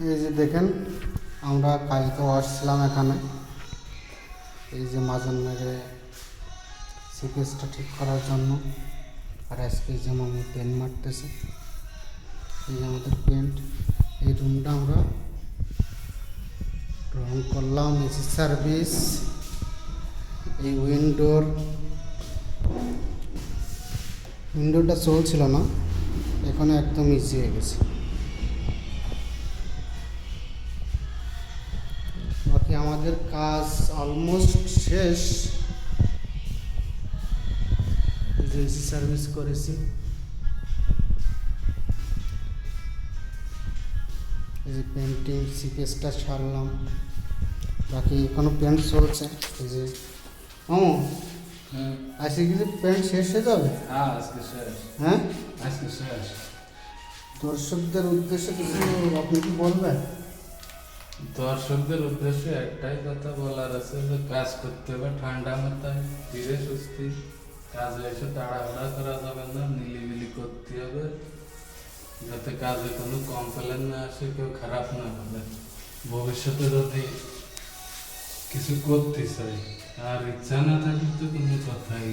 এই যে দেখেন, আমরা কালকে আসছিলাম এখানে, এই যে মাজন মেরে সিপিএসটা ঠিক করার জন্য। আর আজকে যে মামু পেন্ট মারতেছে, এই যে আমাদের পেন্ট। এই রুমটা আমরা রং করলাম, এসি সার্ভিস, এই উইন্ডোটা চলছিল না, এখন একদম ইজি হয়ে গেছে। বাকি আমাদের কাজ অলমোস্ট শেষ। এসি সার্ভিস করেছি, এই যে পেন্টিং সিকেসটা ছাড়লাম, বাকি এখনো পেন্ট চলছে। এই যে আজকে কিন্তু পেন্ট শেষ হয়ে যাবে। হ্যাঁ, দর্শকদের উদ্দেশ্যে কিছু আপনি কি বলবেন? দর্শকদের উদ্দেশ্যে একটাই কথা বলার আছে যে কাজ করতে হবে ঠান্ডা মাথায়, ধীরে সুস্থি। কাজে এসে তাড়াহুড়া করা যাবে না, নিলিবিলি করতে হবে, যাতে কাজে কোনো কমপ্লেন না আসে, কেউ খারাপ না হবে। ভবিষ্যতে যদি কিছু করতে চাই আর ইচ্ছা না থাকলে তো কোনো কথাই